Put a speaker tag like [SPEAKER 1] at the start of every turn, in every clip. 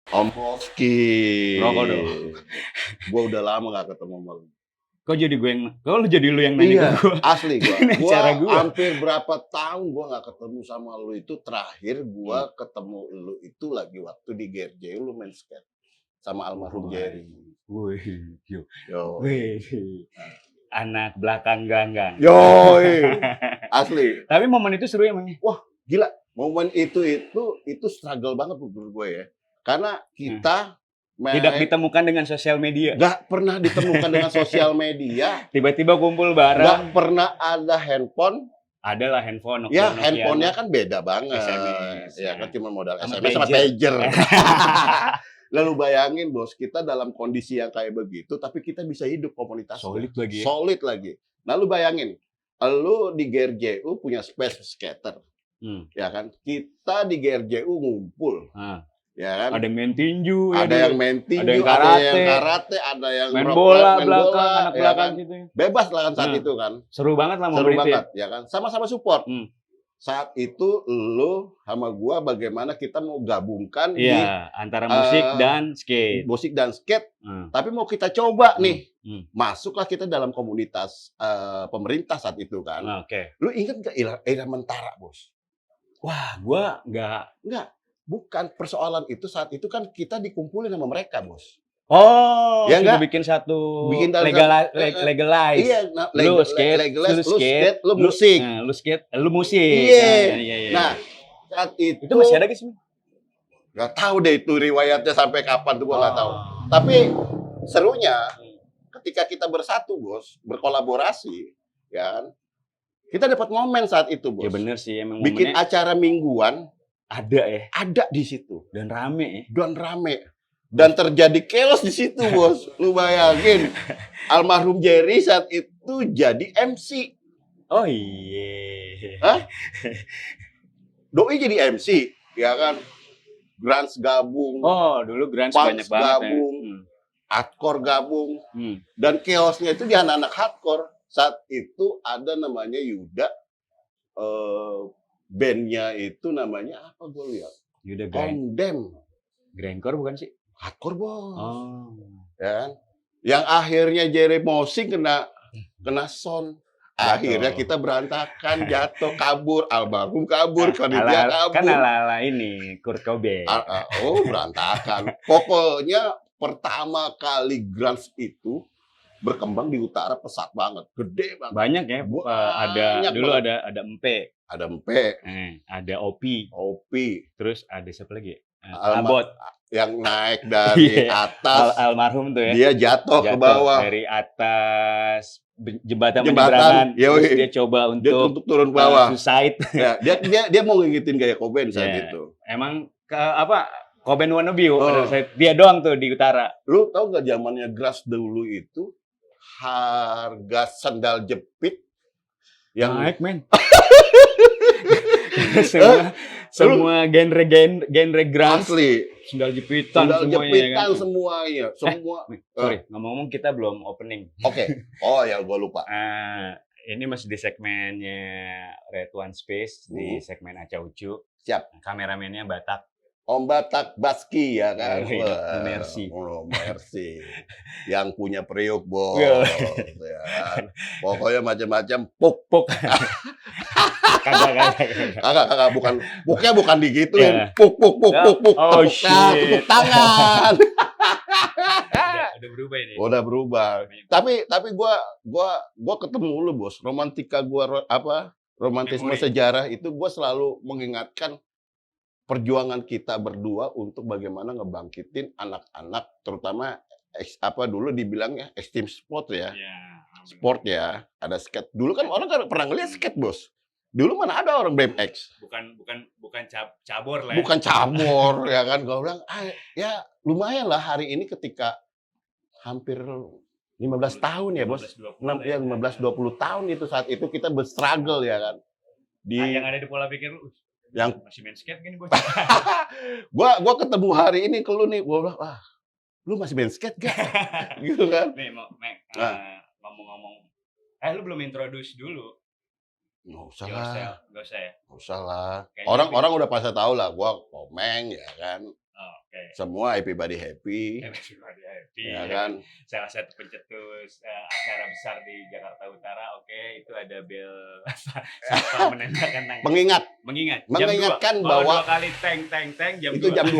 [SPEAKER 1] Om Boski.
[SPEAKER 2] Rokok dong.
[SPEAKER 1] Gua udah lama gak ketemu sama lu.
[SPEAKER 2] Kok lu jadi lu yang nanya
[SPEAKER 1] Iya,
[SPEAKER 2] ke gua?
[SPEAKER 1] asli gua.
[SPEAKER 2] Ini acara gua.
[SPEAKER 1] Hampir berapa tahun gua gak ketemu sama lu itu. Terakhir gua ketemu lu itu lagi waktu di GRJ lu main skate sama almarhum Jerry.
[SPEAKER 2] Wih,
[SPEAKER 1] Yo.
[SPEAKER 2] wih. Anak belakang ganggang.
[SPEAKER 1] Yoi. Asli.
[SPEAKER 2] Tapi momen itu seru emangnya.
[SPEAKER 1] Wah, gila. Momen itu struggle banget menurut gue ya. Karena kita
[SPEAKER 2] tidak ditemukan dengan sosial media.
[SPEAKER 1] Gak pernah ditemukan dengan sosial media.
[SPEAKER 2] Tiba-tiba kumpul bareng.
[SPEAKER 1] Gak pernah ada handphone.
[SPEAKER 2] Adalah handphone.
[SPEAKER 1] Ya, handphonenya kan beda banget.
[SPEAKER 2] SMS.
[SPEAKER 1] Ya kan cuma modal
[SPEAKER 2] Sama
[SPEAKER 1] SMS sama pager. Lalu bayangin bos, kita dalam kondisi yang kayak begitu, tapi kita bisa hidup komunitas.
[SPEAKER 2] Solid lagi.
[SPEAKER 1] Solid lagi. Lalu bayangin, lu di GRJU punya space skater. Ya kan? Kita di GRJU ngumpul. Ya kan?
[SPEAKER 2] Ada yang main tinju,
[SPEAKER 1] ada yang main tinju,
[SPEAKER 2] ada yang
[SPEAKER 1] karate, ada yang
[SPEAKER 2] main bola belakang, anak
[SPEAKER 1] ya
[SPEAKER 2] belakang
[SPEAKER 1] kan?
[SPEAKER 2] gitu.
[SPEAKER 1] Bebas lah kan saat itu kan.
[SPEAKER 2] Seru banget lah
[SPEAKER 1] momen
[SPEAKER 2] itu.
[SPEAKER 1] Ya kan? Sama-sama support. Saat itu lu sama gua bagaimana kita mau gabungkan
[SPEAKER 2] antara musik dan skate.
[SPEAKER 1] Musik dan skate. Tapi mau kita coba nih. Masuklah kita dalam komunitas pemerintah saat itu kan. Lu ingat gak Era Mentara, Bos?
[SPEAKER 2] Wah, gua enggak.
[SPEAKER 1] Bukan persoalan itu, saat itu kan kita dikumpulin sama mereka, Bos.
[SPEAKER 2] Oh,
[SPEAKER 1] ya
[SPEAKER 2] sudah bikin satu legalize.
[SPEAKER 1] Iya,
[SPEAKER 2] lu skate,
[SPEAKER 1] lu musik.
[SPEAKER 2] Nah, lu skate, lu musik.
[SPEAKER 1] Iya. Nah, saat itu
[SPEAKER 2] masih ada guys?
[SPEAKER 1] Gak tahu deh itu riwayatnya sampai kapan tuh gua nggak tahu. Tapi serunya ketika kita bersatu, Bos, berkolaborasi, ya kan? Kita dapat momen saat itu, Bos.
[SPEAKER 2] Ya bener sih, emang
[SPEAKER 1] bikin acara mingguan
[SPEAKER 2] ada
[SPEAKER 1] di situ
[SPEAKER 2] dan rame.
[SPEAKER 1] Dan terjadi chaos di situ, Bos. Lu bayangin, almarhum Jerry saat itu jadi MC.
[SPEAKER 2] Oh iya.
[SPEAKER 1] Hah? Doi jadi MC, ya kan? Grunge gabung.
[SPEAKER 2] Oh, dulu grunge banyak banget
[SPEAKER 1] gabung. Hardcore gabung. Dan chaosnya itu di anak-anak hardcore. Saat itu ada namanya Yuda. Bandnya itu namanya apa gue lihat?
[SPEAKER 2] Yuda
[SPEAKER 1] Ondem.
[SPEAKER 2] Grindcore bukan sih?
[SPEAKER 1] Hardcore, Bos. Ya. Yang akhirnya Jerry Mosing kena sound. Akhirnya kita berantakan, jatuh, kabur, almarhum kabur, Kanidia kabur.
[SPEAKER 2] Kan ala-ala ini Kurt Cobain.
[SPEAKER 1] Berantakan. Pokoknya pertama kali grunge itu berkembang di utara pesat banget, gede banget.
[SPEAKER 2] Banyak ya. Ada Empe.
[SPEAKER 1] Ada Empe.
[SPEAKER 2] Ada Opi. Terus ada siapa lagi?
[SPEAKER 1] Abot. Yang naik dari atas.
[SPEAKER 2] Almarhum tuh ya.
[SPEAKER 1] Dia jatuh ke bawah.
[SPEAKER 2] Dari atas jembatan penyeberangan. Terus dia coba untuk
[SPEAKER 1] turun ke bawah.
[SPEAKER 2] Suicide.
[SPEAKER 1] Ya, dia mau ngingetin gaya Cobain saat itu.
[SPEAKER 2] Emang Cobain wannabe. Dia doang tuh di utara.
[SPEAKER 1] Lu tahu gak zamannya grunge dulu itu harga sandal jepit yang
[SPEAKER 2] naik, men. semua genre grunge
[SPEAKER 1] asli
[SPEAKER 2] sandal jepitan
[SPEAKER 1] semuanya.
[SPEAKER 2] Sorry, ngomong-ngomong kita belum opening.
[SPEAKER 1] Oke. Oh ya, gua lupa.
[SPEAKER 2] Ini masih di segmennya Red One Space, di segmen Aca Ucu.
[SPEAKER 1] Siap.
[SPEAKER 2] Kameramennya Batak.
[SPEAKER 1] Om Batak Baski ya kan.
[SPEAKER 2] Mercy.
[SPEAKER 1] Mercy. Yang punya periuk, Bos. Ya kan? Pokoknya macam-macam puk. Kagak bukan. Puknya bukan digituin. Puk.
[SPEAKER 2] Oh shit.
[SPEAKER 1] Tepuk tangan.
[SPEAKER 2] Udah berubah ini.
[SPEAKER 1] Udah berubah. Tapi gua ketemu lu, Bos. Romantika gua romantisme sejarah itu gua selalu mengingatkan perjuangan kita berdua untuk bagaimana ngebangkitin anak-anak, terutama dulu dibilangnya extreme sport ya. Sport ya. Ada skate. Dulu kan orang kan pernah ngeliat skate, Bos. Dulu mana ada orang BMX.
[SPEAKER 2] Bukan cabor lah.
[SPEAKER 1] Bukan cabor ya kan. Gue bilang, ya lumayan lah hari ini ketika hampir 15 tahun ya, Bos. 15-20 tahun itu saat itu kita berstruggle ya kan.
[SPEAKER 2] Yang ada di pola pikir lu.
[SPEAKER 1] Yang
[SPEAKER 2] masih main skate gini, Bos.
[SPEAKER 1] gua ketemu hari ini ke lu nih, gua bilang, lu masih main skate gak? Gitu kan.
[SPEAKER 2] Nih, ngomong-ngomong. Lu belum introduce dulu.
[SPEAKER 1] Nggak usah lah.
[SPEAKER 2] Nggak usah ya?
[SPEAKER 1] Nggak usah lah. Orang udah pasti tahu lah, gua Komeng ya kan.
[SPEAKER 2] Oke.
[SPEAKER 1] Semua everybody happy,
[SPEAKER 2] Everybody happy.
[SPEAKER 1] ya kan?
[SPEAKER 2] Salah satu pencetus acara besar di Jakarta Utara. Oke, itu ada bel siapa menembakkan tangan.
[SPEAKER 1] Mengingatkan
[SPEAKER 2] Jam 2.
[SPEAKER 1] bahwa
[SPEAKER 2] 2 kali teng jam 2.
[SPEAKER 1] itu jam 2.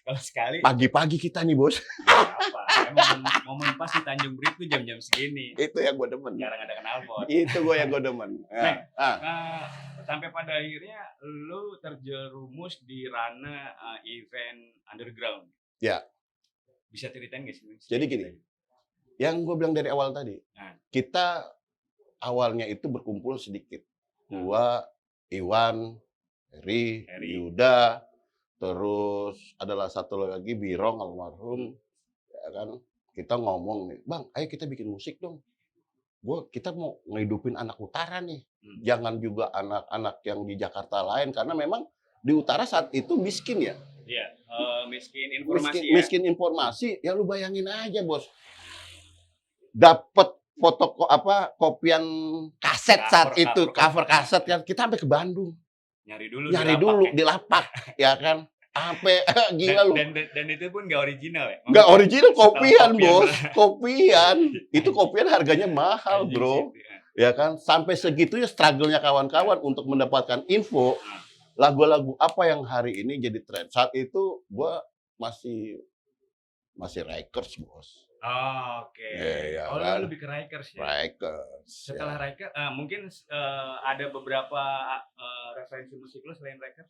[SPEAKER 2] Kalau sekali
[SPEAKER 1] Pagi-pagi kita nih, Bos.
[SPEAKER 2] apa? Emang momen pas di Tanjung Priok tuh jam-jam segini.
[SPEAKER 1] Itu yang gue demen.
[SPEAKER 2] Jarang ada knalpot.
[SPEAKER 1] Itu gue yang gue demen. Ya.
[SPEAKER 2] Sampai pada akhirnya lu terjerumus di ranah event underground.
[SPEAKER 1] Ya.
[SPEAKER 2] Bisa ceritain nggak sih?
[SPEAKER 1] Jadi gini, yang gue bilang dari awal tadi, kita awalnya itu berkumpul sedikit. Gua, Iwan, Heri, Yuda, terus adalah satu lagi Birong almarhum, ya kan? Kita ngomong nih, Bang, ayo kita bikin musik dong. Kita mau ngehidupin anak utara nih. Jangan juga anak-anak yang di Jakarta lain, karena memang di utara saat itu miskin ya.
[SPEAKER 2] Iya, miskin informasi.
[SPEAKER 1] Miskin informasi, ya lu bayangin aja, Bos. Dapat kopian kaset saat itu, cover kaset kan kita sampai ke Bandung.
[SPEAKER 2] Nyari dulu
[SPEAKER 1] di lapak, ya kan? Sampai gila lu.
[SPEAKER 2] Dan itu pun nggak original ya?
[SPEAKER 1] Nggak original, kopian, Bos. Kopian. Itu kopian harganya mahal, Bro. Ya kan? Sampai segitunya struggle-nya kawan-kawan untuk mendapatkan info lagu-lagu apa yang hari ini jadi tren. Saat itu gua masih Rikers, Bos.
[SPEAKER 2] Oh, oke.
[SPEAKER 1] Ya,
[SPEAKER 2] kan? Lebih ke Rikers ya?
[SPEAKER 1] Rikers.
[SPEAKER 2] Setelah Rikers, mungkin ada beberapa referensi musik lu selain Rikers?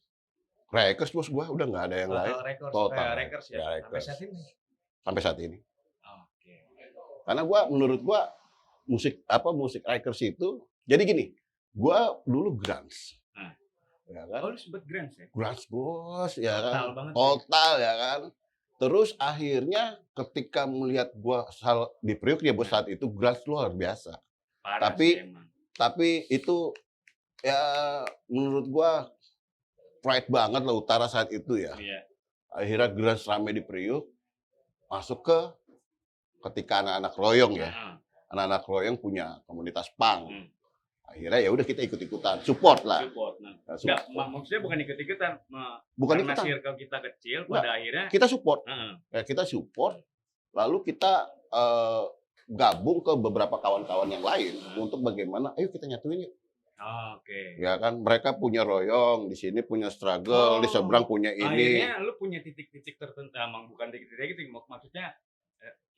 [SPEAKER 1] Rikers, Bos, gua udah nggak ada yang lain.
[SPEAKER 2] Total Rikers ya?
[SPEAKER 1] Rikers.
[SPEAKER 2] Sampai saat
[SPEAKER 1] ini.
[SPEAKER 2] Oke.
[SPEAKER 1] Karena menurut gua musik Rikers itu, jadi gini, gua dulu grunge. Ya kan?
[SPEAKER 2] Oh, lu sempet grunge ya?
[SPEAKER 1] Grunge, Bos, ya kan?
[SPEAKER 2] Total
[SPEAKER 1] ya kan? Terus akhirnya ketika melihat gua di Priok ya, Bos, saat itu grunge luar biasa.
[SPEAKER 2] Parah
[SPEAKER 1] tapi itu ya menurut gua pride banget lah utara saat itu ya.
[SPEAKER 2] Iya.
[SPEAKER 1] Akhirnya grunge rame di Priok, masuk ketika anak-anak royong ya. Anak-anak royong punya komunitas punk. Akhirnya ya udah kita ikut-ikutan, support lah.
[SPEAKER 2] Enggak, maksudnya bukan ikut-ikutan.
[SPEAKER 1] Bukan
[SPEAKER 2] karena circle kita kecil, pada akhirnya
[SPEAKER 1] kita support. Ya, kita support, lalu kita gabung ke beberapa kawan-kawan yang lain untuk bagaimana, ayo kita nyatuin yuk.
[SPEAKER 2] Oke.
[SPEAKER 1] Ya kan, mereka punya royong, di sini punya struggle, di seberang punya ini.
[SPEAKER 2] Akhirnya lu punya titik-titik tertentu, bukan titik-titik, maksudnya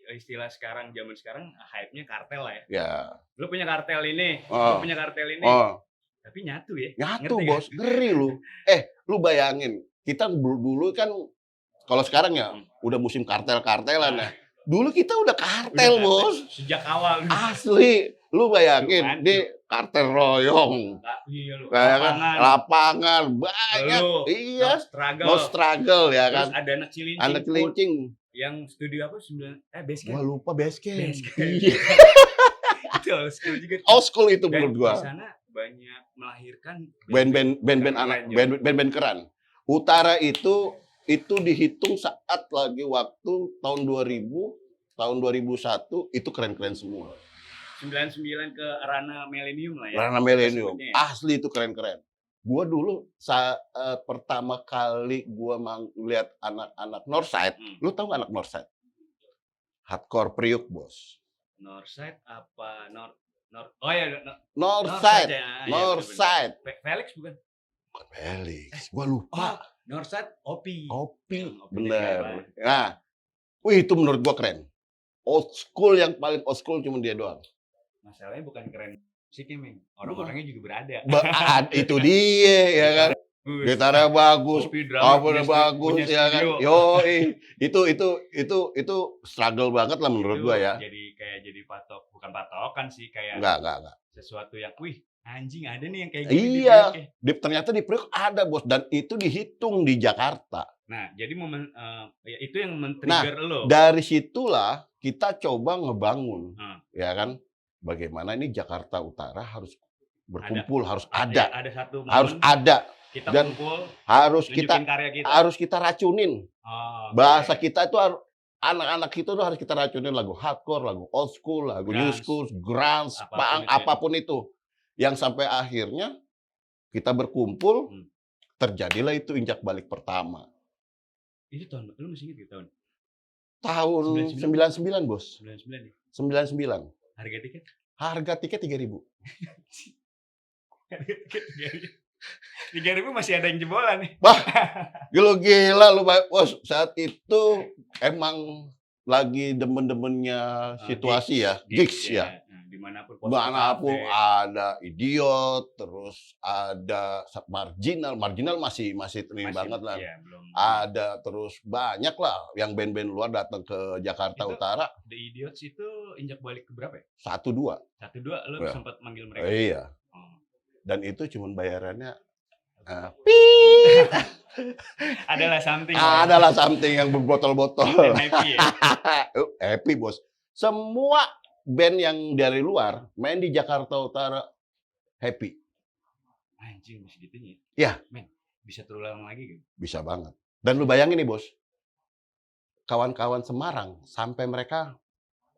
[SPEAKER 2] istilah zaman sekarang hype-nya kartel lah ya.
[SPEAKER 1] Ya.
[SPEAKER 2] Lu punya kartel ini, lu punya kartel ini. Tapi nyatu ya.
[SPEAKER 1] Nyatu, Bos. Ngeri lu. Lu bayangin, kita dulu kan kalau sekarang ya udah musim kartel-kartelan ya. Dulu kita udah kartel, Bos.
[SPEAKER 2] Sejak awal.
[SPEAKER 1] Asli. Lu bayangin di kartel royong.
[SPEAKER 2] Iya lu.
[SPEAKER 1] Lapangan banyak. Iya. No struggle ya kan.
[SPEAKER 2] Terus ada anak cilincing. Yang studio apa? Basecamp.
[SPEAKER 1] Gua lupa Basecamp.
[SPEAKER 2] Iya. Itu old school juga.
[SPEAKER 1] Old school itu menurut gua.
[SPEAKER 2] Di sana banyak melahirkan
[SPEAKER 1] band-band keren. Utara itu dihitung saat lagi waktu tahun 2000, tahun 2001 itu keren-keren semua.
[SPEAKER 2] 99 ke ranah milenium lah ya.
[SPEAKER 1] Ranah milenium. Asli itu keren-keren. Gua dulu saat pertama kali gua lihat anak-anak Northside, lu tahu nggak anak Northside? Hardcore Priok, Bos.
[SPEAKER 2] Northside apa? Oh ya,
[SPEAKER 1] Northside.
[SPEAKER 2] Felix bukan?
[SPEAKER 1] Bukan Felix, gua lupa.
[SPEAKER 2] Northside Opi,
[SPEAKER 1] bener. Nah, itu menurut gua keren. Old school, yang paling old school cuma dia doang.
[SPEAKER 2] Masalahnya bukan keren musiknya, Meng. Orang-orangnya juga berada.
[SPEAKER 1] Itu dia, ya kan. Gitarnya bagus, covernya bagus, ya kan. Itu struggle banget lah menurut gua ya.
[SPEAKER 2] Jadi bukan patokan sih, kayak
[SPEAKER 1] enggak.
[SPEAKER 2] Sesuatu yang, anjing ada nih yang kayak gini.
[SPEAKER 1] Iya, ternyata di Priok ada, Bos, dan itu dihitung di Jakarta.
[SPEAKER 2] Nah, jadi itu yang men-trigger lo.
[SPEAKER 1] Dari situlah kita coba ngebangun, ya kan. Bagaimana ini Jakarta Utara harus berkumpul, harus ada.
[SPEAKER 2] Ada satu momen,
[SPEAKER 1] harus ada.
[SPEAKER 2] Kita
[SPEAKER 1] dan
[SPEAKER 2] kumpul,
[SPEAKER 1] harus kita racunin. Bahasa kita itu anak-anak itu harus kita racunin lagu hardcore, lagu old school, lagu new school, grunge, punk, apapun itu. Yang sampai akhirnya kita berkumpul, terjadilah itu injak balik pertama.
[SPEAKER 2] Itu tahun, lu masih inget gitu tahun?
[SPEAKER 1] Tahun 99 bos.
[SPEAKER 2] 99 ya?
[SPEAKER 1] 99.
[SPEAKER 2] Harga tiket?
[SPEAKER 1] Harga tiket 3.000.
[SPEAKER 2] Harga tiket 3.000 masih ada yang jebolan nih.
[SPEAKER 1] Wah, gila lu bos. Saat itu emang lagi demen-demennya situasi ya, gigs ya.
[SPEAKER 2] Dimanapun
[SPEAKER 1] Manapun ada Idiot, terus ada Marginal masih ini banget lah.
[SPEAKER 2] Iya, belum.
[SPEAKER 1] Ada terus banyak lah yang band-band luar datang ke Jakarta
[SPEAKER 2] Itu,
[SPEAKER 1] Utara.
[SPEAKER 2] The Idiots itu injak balik ke berapa ya?
[SPEAKER 1] 1-2.
[SPEAKER 2] 1-2 lo
[SPEAKER 1] Ya.
[SPEAKER 2] sempat manggil mereka.
[SPEAKER 1] Iya.
[SPEAKER 2] Oh.
[SPEAKER 1] Dan itu cuman bayarannya
[SPEAKER 2] Adalah something.
[SPEAKER 1] Adalah something yang berbotol-botol.
[SPEAKER 2] Happy ya.
[SPEAKER 1] Happy bos. Semua band yang dari luar main di Jakarta Utara happy.
[SPEAKER 2] Anjing masih gitunya.
[SPEAKER 1] Ya.
[SPEAKER 2] Men, bisa terulang lagi kan?
[SPEAKER 1] Bisa banget. Dan lu bayangin nih bos, kawan-kawan Semarang sampai mereka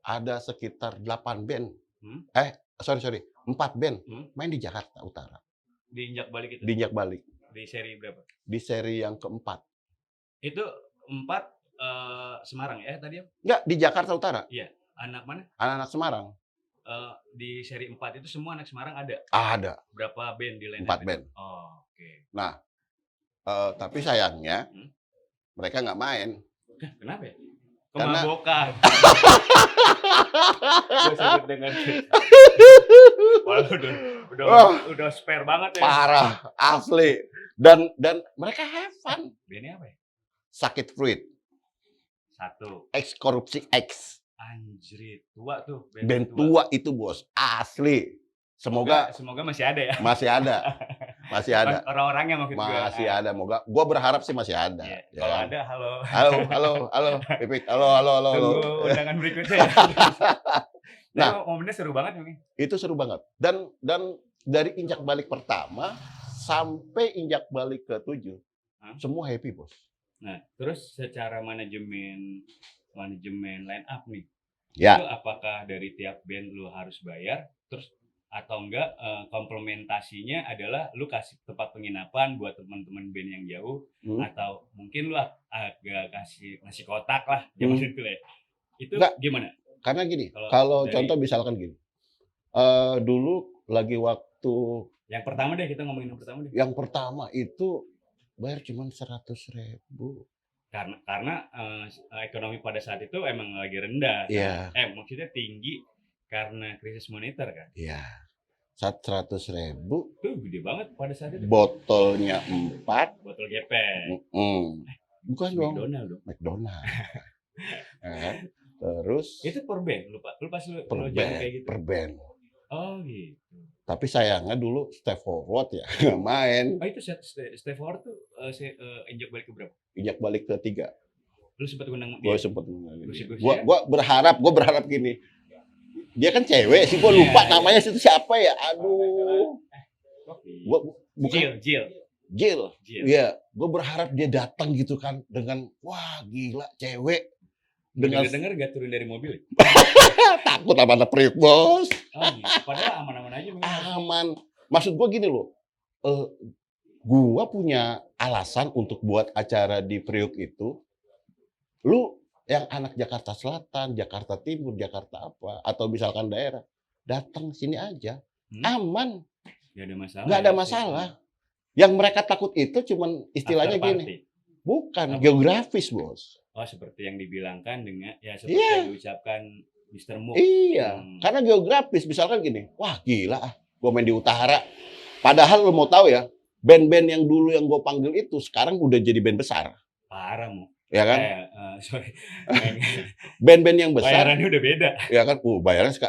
[SPEAKER 1] ada sekitar 8 band. Sorry, 4 band main di Jakarta Utara.
[SPEAKER 2] Diinjak balik itu?
[SPEAKER 1] Diinjak balik.
[SPEAKER 2] Di seri berapa?
[SPEAKER 1] Di seri yang keempat.
[SPEAKER 2] Itu 4 Semarang ya tadi?
[SPEAKER 1] Enggak, di Jakarta Utara.
[SPEAKER 2] Iya. Anak mana?
[SPEAKER 1] Anak-anak Semarang.
[SPEAKER 2] Di seri 4 itu semua anak Semarang ada?
[SPEAKER 1] Ada.
[SPEAKER 2] Berapa band di line?
[SPEAKER 1] 4 band.
[SPEAKER 2] Oh, oke.
[SPEAKER 1] Nah, tapi sayangnya mereka nggak main.
[SPEAKER 2] Kenapa ya?
[SPEAKER 1] Karena
[SPEAKER 2] Kemabokan. Gue sebut dengan udah spare banget ya.
[SPEAKER 1] Parah, asli. Dan mereka have fun.
[SPEAKER 2] Bandnya apa ya?
[SPEAKER 1] Sakit Fruit.
[SPEAKER 2] 1.
[SPEAKER 1] Ex Korupsi X.
[SPEAKER 2] Anjrit, tua tuh.
[SPEAKER 1] Band tua itu bos, asli. Semoga
[SPEAKER 2] masih ada ya.
[SPEAKER 1] Masih ada. Masih ada.
[SPEAKER 2] Orang-orangnya maksud gue.
[SPEAKER 1] Masih ada. Gua berharap sih masih ada.
[SPEAKER 2] Yeah.
[SPEAKER 1] Ya.
[SPEAKER 2] Kalau ada, halo.
[SPEAKER 1] Halo. Pipit. Halo.
[SPEAKER 2] Tunggu undangan berikutnya. Nah, momennya seru banget nih.
[SPEAKER 1] Itu seru banget. Dan dari injak balik pertama sampai injak balik ke-7, semua happy, bos.
[SPEAKER 2] Nah, terus secara manajemen line up nih.
[SPEAKER 1] Ya.
[SPEAKER 2] Itu apakah dari tiap band lu harus bayar terus atau enggak komplementasinya adalah lu kasih tempat penginapan buat teman-teman band yang jauh atau mungkin lu agak kasih nasi kotak lah zaman itu ya. Itu enggak. Gimana?
[SPEAKER 1] Karena gini, kalau contoh misalkan gini. Dulu lagi waktu
[SPEAKER 2] yang pertama deh, kita ngomongin yang pertama deh.
[SPEAKER 1] Yang pertama itu bayar cuma 100.000.
[SPEAKER 2] Karena ekonomi pada saat itu emang lagi rendah.
[SPEAKER 1] Iya.
[SPEAKER 2] Maksudnya tinggi karena krisis moneter kan.
[SPEAKER 1] Iya. 100.000.
[SPEAKER 2] Itu gede banget pada saat itu.
[SPEAKER 1] Botolnya 4.
[SPEAKER 2] Botol gepeng.
[SPEAKER 1] Bukan dong.
[SPEAKER 2] McDonald.
[SPEAKER 1] Terus.
[SPEAKER 2] Itu per band, lupa. Lu pas lu jalan kayak gitu.
[SPEAKER 1] Per band.
[SPEAKER 2] Oh gitu.
[SPEAKER 1] Tapi sayangnya dulu Step Forward ya nggak main.
[SPEAKER 2] Oh itu Step Forward tuh injak balik ke berapa?
[SPEAKER 1] Injak balik ke 3.
[SPEAKER 2] Lu sempat undang dia?
[SPEAKER 1] Gue sempat undang dia. Gue berharap gini. Dia kan cewek sih, gue lupa namanya itu siapa ya. Aduh.
[SPEAKER 2] Bukan.
[SPEAKER 1] Jill. Iya, gue berharap dia datang gitu kan dengan wah gila cewek.
[SPEAKER 2] Dengar gak turun dari mobil?
[SPEAKER 1] Takut sama anak priuk, bos.
[SPEAKER 2] Oh gitu. Padahal aman-aman aja.
[SPEAKER 1] Aman. Maksud gue gini loh. Gue punya alasan untuk buat acara di Priuk itu. Lu yang anak Jakarta Selatan, Jakarta Timur, Jakarta apa, atau misalkan daerah, datang sini aja. Aman. Gak ada masalah. Yang mereka takut itu cuman istilahnya gini. Bukan, geografis, bos.
[SPEAKER 2] Oh, seperti yang dibilangkan dengan seperti yang diucapkan Mr. Mook.
[SPEAKER 1] Iya, karena geografis misalkan gini, wah gila gue main di utara. Padahal lo mau tahu ya, band-band yang dulu yang gue panggil itu sekarang udah jadi band besar.
[SPEAKER 2] Parah, Mo.
[SPEAKER 1] Ya kan?
[SPEAKER 2] Sorry.
[SPEAKER 1] Band-band yang besar.
[SPEAKER 2] Bayarannya udah beda.
[SPEAKER 1] Ya kan? Bayarannya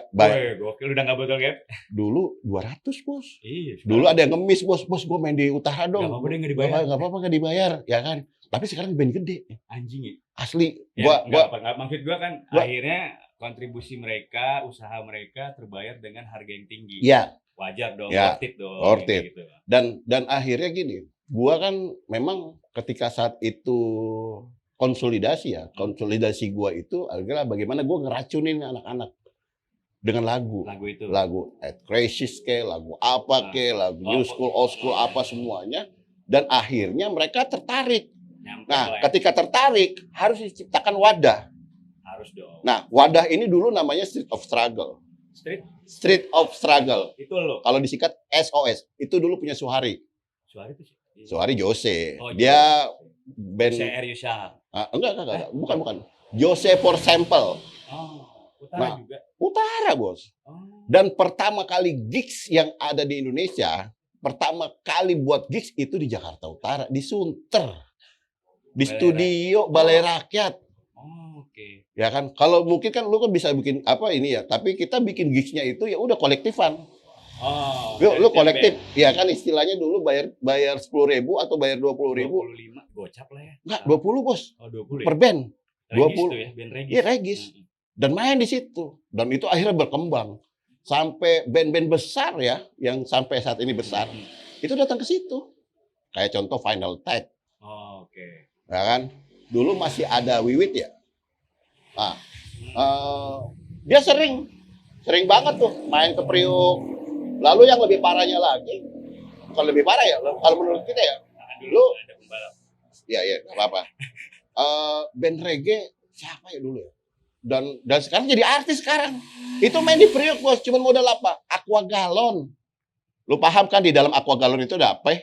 [SPEAKER 2] gokil, udah nggak botol gap.
[SPEAKER 1] Dulu 200, bos.
[SPEAKER 2] Iya.
[SPEAKER 1] Dulu ada yang ngemis, bos gue main di utara dong.
[SPEAKER 2] Gak apa-apa nggak dibayar.
[SPEAKER 1] Gak apa-apa nggak dibayar, ya kan? Tapi sekarang band gede.
[SPEAKER 2] Anjing ya.
[SPEAKER 1] Asli.
[SPEAKER 2] Maksud gue kan akhirnya kontribusi mereka, usaha mereka terbayar dengan harga yang tinggi.
[SPEAKER 1] Iya.
[SPEAKER 2] Wajar dong,
[SPEAKER 1] ya,
[SPEAKER 2] worth it. Gitu.
[SPEAKER 1] Dan akhirnya gini, gua kan memang ketika saat itu konsolidasi gua itu adalah bagaimana gua ngeracunin anak-anak dengan lagu itu. Lagu At Crisis lagu apa lagu New School, Old School apa semuanya, dan akhirnya mereka tertarik.
[SPEAKER 2] Nyampe
[SPEAKER 1] Nah,
[SPEAKER 2] lah ya.
[SPEAKER 1] ketika tertarik harus diciptakan wadah.
[SPEAKER 2] Harus dong.
[SPEAKER 1] Nah, wadah ini dulu namanya Street of Struggle. Street of Struggle.
[SPEAKER 2] Itu lo.
[SPEAKER 1] Kalau disingkat SOS. Itu dulu punya Suhari.
[SPEAKER 2] Suara itu sih.
[SPEAKER 1] Suhari Jose.
[SPEAKER 2] Oh,
[SPEAKER 1] Dia band
[SPEAKER 2] CR Yusa.
[SPEAKER 1] enggak. Bukan. Jose for Sample.
[SPEAKER 2] Oh, Utara
[SPEAKER 1] Nah.
[SPEAKER 2] juga.
[SPEAKER 1] Utara, Bos.
[SPEAKER 2] Oh.
[SPEAKER 1] Dan pertama kali gigs yang ada di Indonesia, pertama kali buat gigs itu di Jakarta Utara, di Sunter. Di
[SPEAKER 2] Balai
[SPEAKER 1] studio Balai Rakyat.
[SPEAKER 2] Oh, oke.
[SPEAKER 1] Ya kan, kalau mungkin kan lu kan bisa bikin apa ini ya, tapi kita bikin gigsnya itu ya udah kolektifan.
[SPEAKER 2] Oh.
[SPEAKER 1] Lu
[SPEAKER 2] dari tiap
[SPEAKER 1] kolektif,
[SPEAKER 2] band.
[SPEAKER 1] ya kan istilahnya dulu bayar 10.000 atau bayar 20.000.
[SPEAKER 2] 25 gocap lah ya.
[SPEAKER 1] Enggak, 20 Bos,
[SPEAKER 2] Oh, 20 ya.
[SPEAKER 1] per band.
[SPEAKER 2] Regis
[SPEAKER 1] 20.
[SPEAKER 2] tuh ya, band Regis.
[SPEAKER 1] Iya, Regis. Dan main di situ. Dan itu akhirnya berkembang. Sampai band-band besar ya, yang sampai saat ini besar, itu datang ke situ. Kayak contoh Final Tide.
[SPEAKER 2] Oh, oke.
[SPEAKER 1] Ya kan? Dulu masih ada Wiwit ya. Nah, dia sering banget tuh main ke Priuk. Lalu yang lebih parahnya lagi, bukan lebih parah ya, kalau menurut kita ya,
[SPEAKER 2] Nah,
[SPEAKER 1] Lu-
[SPEAKER 2] dulu ada pembalap.
[SPEAKER 1] ya nggak apa-apa. Band reggae siapa ya dulu ya? Dan sekarang jadi artis sekarang. Itu main di Priuk, Bos. Cuman modal apa? Aqua Galon. Lu paham kan di dalam Aqua Galon itu ada apa?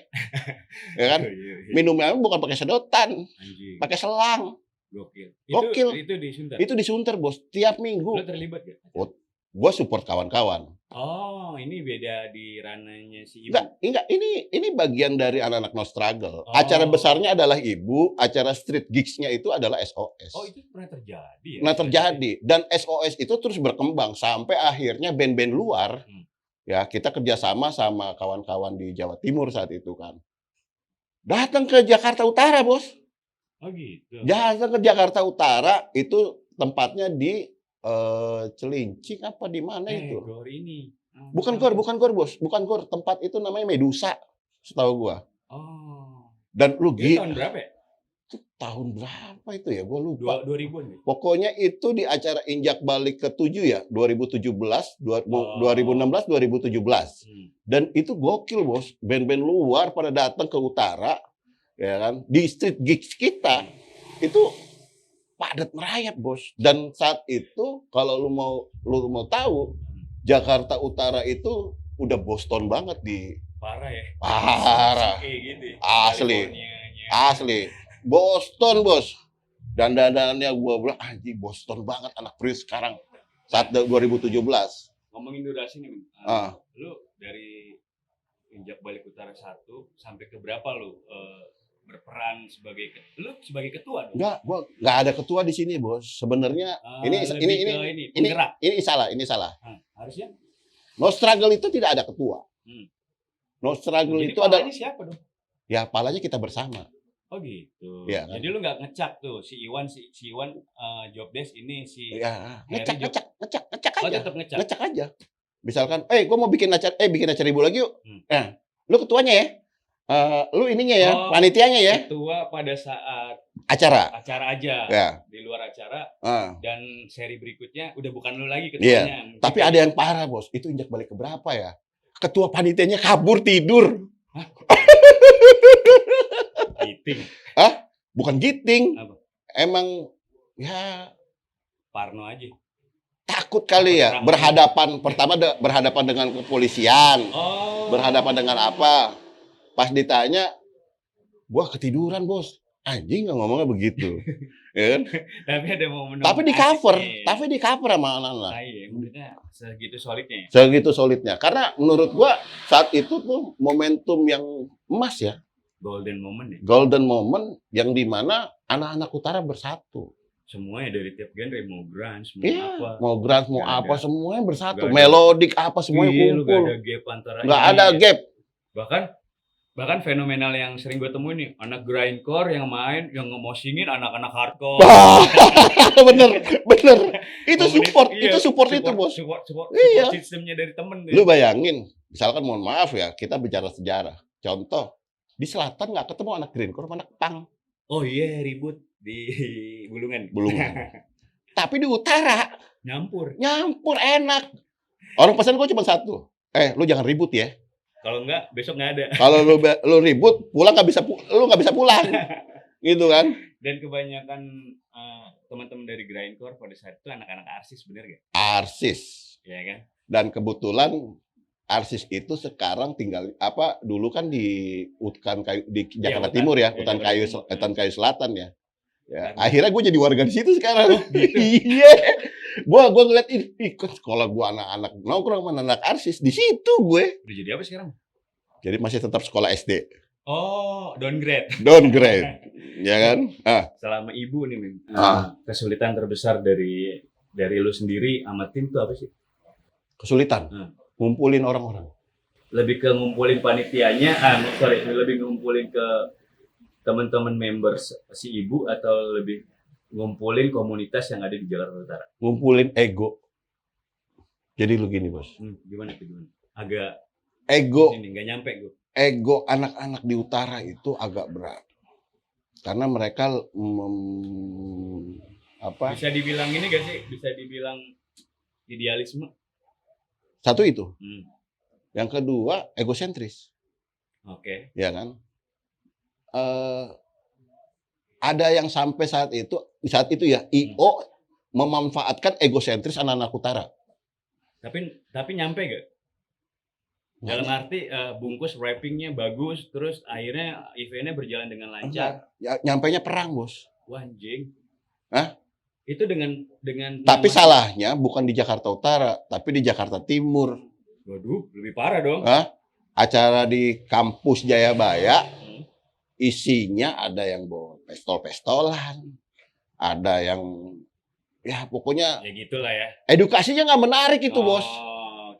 [SPEAKER 1] Ya kan?
[SPEAKER 2] Oh, iya.
[SPEAKER 1] Minumnya bukan pakai sedotan,
[SPEAKER 2] Anjing.
[SPEAKER 1] pakai selang.
[SPEAKER 2] Gokil.
[SPEAKER 1] Gokil.
[SPEAKER 2] Itu di Sunter.
[SPEAKER 1] Itu disunter, Bos. Tiap minggu.
[SPEAKER 2] Lo terlibat gak?
[SPEAKER 1] Oh. Gua support kawan-kawan.
[SPEAKER 2] Oh, ini beda di ranahnya si ibu.
[SPEAKER 1] Enggak. Ini bagian dari anak-anak No Struggle.
[SPEAKER 2] Oh.
[SPEAKER 1] Acara besarnya adalah Ibu, acara street gigs-nya itu adalah SOS.
[SPEAKER 2] Oh, itu pernah terjadi ya?
[SPEAKER 1] Nah, terjadi. Dan SOS itu terus berkembang sampai akhirnya band-band luar, ya kita kerjasama sama kawan-kawan di Jawa Timur saat itu kan. Datang ke Jakarta Utara, Bos.
[SPEAKER 2] Oh, gitu.
[SPEAKER 1] Datang ke Jakarta Utara, itu tempatnya di Celincing apa di mana itu?
[SPEAKER 2] Gor ini.
[SPEAKER 1] Bukan gor, Bos. Bukan gor. Tempat itu namanya Medusa, setahu gua.
[SPEAKER 2] Oh.
[SPEAKER 1] Dan lu
[SPEAKER 2] Itu tahun berapa ya?
[SPEAKER 1] tahun berapa itu ya? Gua lupa.
[SPEAKER 2] 2000-an ya?
[SPEAKER 1] Pokoknya itu di acara injak balik ke-7 ya, 2017, 2016, 2017. Dan itu gokil, Bos. Band-band luar pada datang ke utara, ya kan? Di street gigs kita itu padat merayap, Bos. Dan saat itu kalau lu mau tahu, Jakarta Utara itu udah Boston banget di
[SPEAKER 2] Parah ya?
[SPEAKER 1] parah.
[SPEAKER 2] Kayak gitu ya?
[SPEAKER 1] Asli.
[SPEAKER 2] Californianya.
[SPEAKER 1] Asli. Boston, Bos. Dan dandanannya gua bilang anjing Boston banget anak Prius sekarang. Saat 2017.
[SPEAKER 2] Ngomongin durasi nih,
[SPEAKER 1] Ah.
[SPEAKER 2] lu dari injak balik utara 1 sampai ke berapa lu berperan sebagai lu sebagai ketua dong?
[SPEAKER 1] Enggak, gua enggak ada ketua di sini, Bos. Sebenarnya ini
[SPEAKER 2] penggerak.
[SPEAKER 1] ini salah.
[SPEAKER 2] Harusnya.
[SPEAKER 1] No Struggle itu tidak ada ketua. No Struggle
[SPEAKER 2] Jadi
[SPEAKER 1] itu ada
[SPEAKER 2] palanya siapa dong?
[SPEAKER 1] ya palanya kita bersama.
[SPEAKER 2] Oh gitu.
[SPEAKER 1] Iya, kan?
[SPEAKER 2] Jadi lu nggak ngecak tuh si Iwan job desk ini si
[SPEAKER 1] Ya,
[SPEAKER 2] Harry
[SPEAKER 1] ngecak
[SPEAKER 2] Oh,
[SPEAKER 1] aja.
[SPEAKER 2] tetap ngecak.
[SPEAKER 1] Ngecak aja. Misalkan, gua mau bikin acara ibu lagi yuk.
[SPEAKER 2] Hmm.
[SPEAKER 1] Lu ketuanya ya. Lu ininya ya,
[SPEAKER 2] Oh,
[SPEAKER 1] panitianya ya.
[SPEAKER 2] Ketua pada saat
[SPEAKER 1] Acara.
[SPEAKER 2] aja.
[SPEAKER 1] Ya.
[SPEAKER 2] Di luar acara
[SPEAKER 1] Ah.
[SPEAKER 2] dan seri berikutnya udah bukan lu lagi
[SPEAKER 1] Iya.
[SPEAKER 2] ketuanya. Mungkin
[SPEAKER 1] Tapi ada yang parah, Bos. Itu injak balik ke berapa ya? Ketua panitianya kabur tidur.
[SPEAKER 2] giting.
[SPEAKER 1] Bukan giting.
[SPEAKER 2] Apa?
[SPEAKER 1] Emang ya
[SPEAKER 2] Parno aja.
[SPEAKER 1] takut kali ya.
[SPEAKER 2] Takut
[SPEAKER 1] Berhadapan dengan kepolisian.
[SPEAKER 2] Oh.
[SPEAKER 1] Berhadapan dengan apa? Pas ditanya, gua ketiduran, Bos. Anjing nggak ngomongnya begitu. Ya kan?
[SPEAKER 2] Tapi ada momen.
[SPEAKER 1] Tapi di
[SPEAKER 2] asik
[SPEAKER 1] cover.
[SPEAKER 2] nih.
[SPEAKER 1] Tapi di cover sama anak-anak.
[SPEAKER 2] Nah, iya, maksudnya segitu solidnya. Ya?
[SPEAKER 1] Segitu solidnya. Karena menurut gua saat itu tuh momentum yang emas ya.
[SPEAKER 2] Golden moment ya.
[SPEAKER 1] Golden moment yang dimana anak-anak utara bersatu.
[SPEAKER 2] Semuanya dari tiap genre, mau grunge, mau
[SPEAKER 1] Iya,
[SPEAKER 2] apa.
[SPEAKER 1] mau grunge, mau
[SPEAKER 2] Nggak
[SPEAKER 1] apa,
[SPEAKER 2] ada.
[SPEAKER 1] semuanya bersatu.
[SPEAKER 2] Nggak ada.
[SPEAKER 1] Melodik apa semuanya
[SPEAKER 2] Iya, lu
[SPEAKER 1] kumpul.
[SPEAKER 2] gak ada gap antara
[SPEAKER 1] Nggak
[SPEAKER 2] ini.
[SPEAKER 1] ada gap.
[SPEAKER 2] Bahkan fenomenal yang sering gue temuin nih, anak grindcore yang main, yang ngemosingin anak-anak hardcore.
[SPEAKER 1] bener. Itu
[SPEAKER 2] Momen
[SPEAKER 1] support,
[SPEAKER 2] iya,
[SPEAKER 1] itu support itu, Bos.
[SPEAKER 2] Support
[SPEAKER 1] Iya.
[SPEAKER 2] sistemnya dari temen.
[SPEAKER 1] Lu bayangin, misalkan mohon maaf ya, kita bicara sejarah. Contoh, di selatan nggak ketemu anak grindcore sama anak punk.
[SPEAKER 2] Oh iya, ribut di Bulungan.
[SPEAKER 1] Bulungan. Tapi di utara,
[SPEAKER 2] Nyampur.
[SPEAKER 1] enak. Orang pesan gua cuma satu. Lu jangan ribut ya.
[SPEAKER 2] Kalau enggak, besok enggak ada.
[SPEAKER 1] Kalau lu ribut, lu nggak bisa pulang. gitu kan.
[SPEAKER 2] Dan kebanyakan teman-teman dari grindcore pada saat itu anak-anak arsis, bener gak?
[SPEAKER 1] Arsis.
[SPEAKER 2] Iya kan?
[SPEAKER 1] Dan kebetulan Arsis itu sekarang tinggal dulu kan di Utan Kayu di
[SPEAKER 2] Iya,
[SPEAKER 1] Jakarta
[SPEAKER 2] Utan.
[SPEAKER 1] Timur ya,
[SPEAKER 2] Iya,
[SPEAKER 1] Utan
[SPEAKER 2] Jakarta
[SPEAKER 1] Kayu
[SPEAKER 2] Timur.
[SPEAKER 1] Utan Kayu Selatan ya. Ya,
[SPEAKER 2] Karena-
[SPEAKER 1] akhirnya gue jadi warga di situ sekarang.
[SPEAKER 2] Oh, gitu?
[SPEAKER 1] Iya. Gua ngeliat ini kan sekolah gua anak-anak nongkrong sama anak Arsis di situ gue.
[SPEAKER 2] Udah jadi apa sekarang?
[SPEAKER 1] Jadi masih tetap sekolah SD.
[SPEAKER 2] Oh, downgrade.
[SPEAKER 1] Downgrade. Ya kan?
[SPEAKER 2] Selama ibu nih, Min,
[SPEAKER 1] Ah.
[SPEAKER 2] kesulitan terbesar dari lu sendiri sama tim tuh apa sih?
[SPEAKER 1] Kesulitan ngumpulin orang-orang.
[SPEAKER 2] Lebih ke ngumpulin panitianya, lebih ngumpulin ke teman-teman members si ibu atau lebih ngumpulin komunitas yang ada di Jakarta Utara?
[SPEAKER 1] Ngumpulin ego. Jadi lu gini, Bos.
[SPEAKER 2] Gimana tuh, gimana? Agak
[SPEAKER 1] Ego
[SPEAKER 2] ini nggak nyampe gue.
[SPEAKER 1] ego anak-anak di utara itu agak berat. Karena mereka
[SPEAKER 2] Bisa dibilang ini gak sih? Bisa dibilang idealisme.
[SPEAKER 1] Satu itu. Yang kedua, egosentris.
[SPEAKER 2] Oke.
[SPEAKER 1] Ya kan? Ada yang sampai saat itu ya, IO memanfaatkan egosentris anak-anak utara.
[SPEAKER 2] Tapi nyampe gak? Dalam arti bungkus wrappingnya bagus, terus akhirnya eventnya berjalan dengan lancar.
[SPEAKER 1] Ya, nyampainya perang, Bos.
[SPEAKER 2] Wah, anjing.
[SPEAKER 1] Hah?
[SPEAKER 2] Itu dengan
[SPEAKER 1] Tapi salahnya bukan di Jakarta Utara, tapi di Jakarta Timur.
[SPEAKER 2] Waduh, lebih parah dong.
[SPEAKER 1] Acara di kampus Jayabaya, isinya ada yang bawa pistol-pistolan, ada yang ya pokoknya
[SPEAKER 2] ya gitulah ya.
[SPEAKER 1] Edukasinya nggak menarik itu, Bos.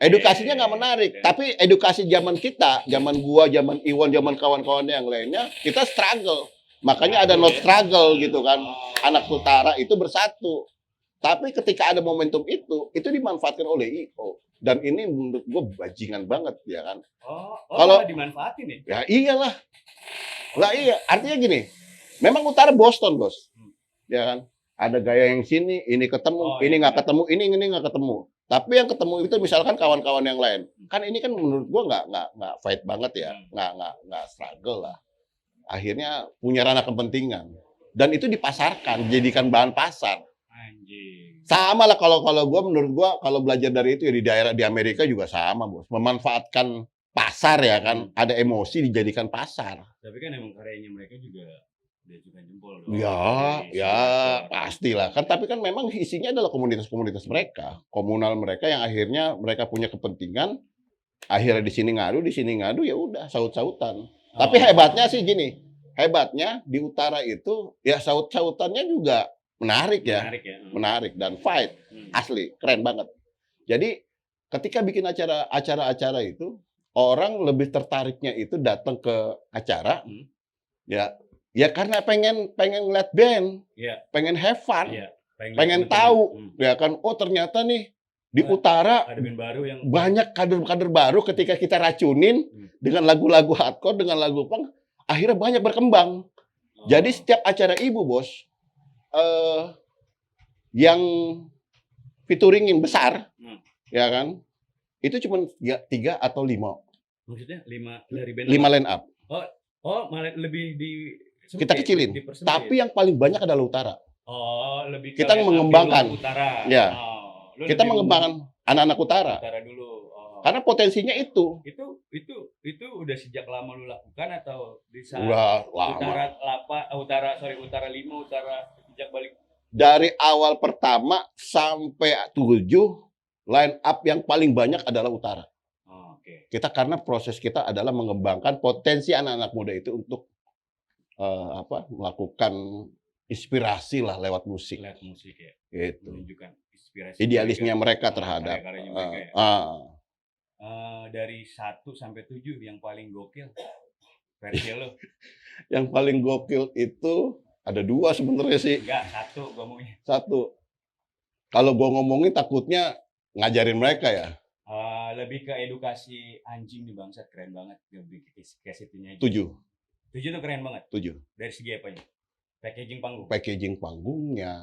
[SPEAKER 1] Edukasinya nggak menarik. Tapi edukasi zaman kita, zaman gua, zaman Iwan, zaman kawan-kawan yang lainnya, kita struggle. Makanya ada no struggle gitu kan. Anak utara itu bersatu. Tapi ketika ada momentum itu dimanfaatkan oleh IO. Dan ini menurut gua bajingan banget ya kan.
[SPEAKER 2] Kalau dimanfaatin nih.
[SPEAKER 1] Ya iyalah. Lah iya, artinya gini. Memang utara Boston, Bos. Ya kan? Ada gaya yang sini, ini ketemu, ini nggak ketemu, ini nggak ketemu. Tapi yang ketemu itu misalkan kawan-kawan yang lain. Kan ini kan menurut gua nggak fight banget ya, nggak struggle lah. Akhirnya punya ranah kepentingan dan itu dipasarkan, jadikan bahan pasar.
[SPEAKER 2] Anjing.
[SPEAKER 1] Sama lah kalau gua menurut gua kalau belajar dari itu ya di daerah di Amerika juga sama, Bos. Memanfaatkan pasar ya kan, ada emosi dijadikan pasar.
[SPEAKER 2] Tapi kan emang karyanya mereka juga diajukan jempol dong.
[SPEAKER 1] Ya, pastilah. Kan tapi kan memang isinya adalah komunitas-komunitas mereka, komunal mereka yang akhirnya mereka punya kepentingan, akhirnya di sini ngadu, ya udah saut-sautan. Tapi hebatnya sih gini, hebatnya di utara itu ya saut-sautannya juga menarik ya. Menarik dan fight. Asli, keren banget. Jadi ketika bikin acara-acara itu, orang lebih tertariknya itu datang ke acara, ya karena pengen ngeliat band, pengen have fun, pengen tahu, ya kan, oh ternyata nih di utara
[SPEAKER 2] ada band baru yang
[SPEAKER 1] banyak kader-kader baru ketika kita racunin dengan lagu-lagu hardcore, dengan lagu punk, akhirnya banyak berkembang. Jadi setiap acara ibu, Bos, yang featuringin besar, ya kan, itu cuma 3 atau 5.
[SPEAKER 2] Maksudnya 5 dari band
[SPEAKER 1] 5 line up.
[SPEAKER 2] Oh, malah lebih di
[SPEAKER 1] kita kecilin. Tapi yang paling banyak adalah utara.
[SPEAKER 2] Lebih
[SPEAKER 1] kita mengembangkan
[SPEAKER 2] utara.
[SPEAKER 1] Ya. Kita mengembangkan anak-anak utara.
[SPEAKER 2] Utara dulu.
[SPEAKER 1] Karena potensinya itu.
[SPEAKER 2] Itu udah sejak lama lu lakukan atau di saat
[SPEAKER 1] udah lama.
[SPEAKER 2] Utara 5, utara sejak balik.
[SPEAKER 1] Dari awal pertama sampai 7 line up yang paling banyak adalah utara. Kita karena proses kita adalah mengembangkan potensi anak-anak muda itu untuk melakukan inspirasi lah lewat musik.
[SPEAKER 2] Lewat musik ya.
[SPEAKER 1] Gitu.
[SPEAKER 2] Menunjukkan inspirasi.
[SPEAKER 1] Idealisnya mereka terhadap.
[SPEAKER 2] Dari 1 sampai 7 yang paling gokil versi lo.
[SPEAKER 1] Yang paling gokil itu ada 2 sebenarnya sih.
[SPEAKER 2] Enggak, 1 ngomongnya.
[SPEAKER 1] 1. Kalau gua ngomongin takutnya ngajarin mereka ya.
[SPEAKER 2] Lebih ke edukasi anjing nih bangsat, keren banget. Lebih ke situnya aja.
[SPEAKER 1] 7
[SPEAKER 2] tuh keren banget.
[SPEAKER 1] 7.
[SPEAKER 2] Dari segi apanya? Packaging panggung.
[SPEAKER 1] Packaging panggungnya,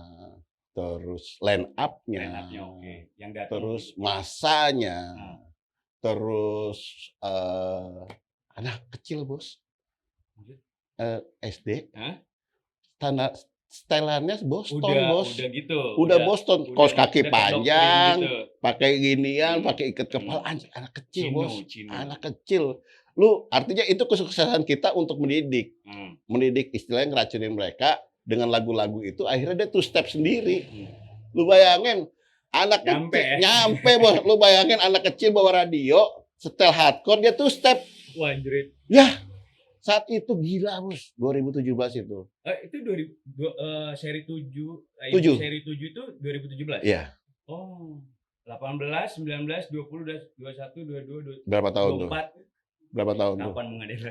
[SPEAKER 1] terus line up-nya.
[SPEAKER 2] Line up-nya oke. Yang datang
[SPEAKER 1] terus masanya. Terus anak kecil, Bos. SD. tanah setelannya Boston, Bos.
[SPEAKER 2] Udah gitu.
[SPEAKER 1] Udah Boston, kaos kaki
[SPEAKER 2] udah
[SPEAKER 1] panjang,
[SPEAKER 2] kedoktrin gitu.
[SPEAKER 1] pakai ginian,
[SPEAKER 2] Hmm.
[SPEAKER 1] pakai ikat kepala, anjing anak kecil,
[SPEAKER 2] Cino,
[SPEAKER 1] Bos.
[SPEAKER 2] Cino.
[SPEAKER 1] Anak kecil. Lu artinya itu kesuksesan kita untuk mendidik. Mendidik istilahnya ngeracunin mereka dengan lagu-lagu itu akhirnya dia two step sendiri. Lu bayangin anak
[SPEAKER 2] Nyampe
[SPEAKER 1] kecil
[SPEAKER 2] ya.
[SPEAKER 1] nyampe, Bos. Lu bayangin anak kecil bawa radio, setel hardcore dia two step.
[SPEAKER 2] Wah, anjrit.
[SPEAKER 1] Saat itu gila, Bos. 2017 itu.
[SPEAKER 2] Itu seri 7.
[SPEAKER 1] Tujuh.
[SPEAKER 2] Seri 7 itu 2017.
[SPEAKER 1] Iya.
[SPEAKER 2] Oh. 18, 19, 20, 21, 22,
[SPEAKER 1] Berapa tahun tuh?
[SPEAKER 2] 24.
[SPEAKER 1] Berapa tahun tuh?
[SPEAKER 2] Kapan mengadakan?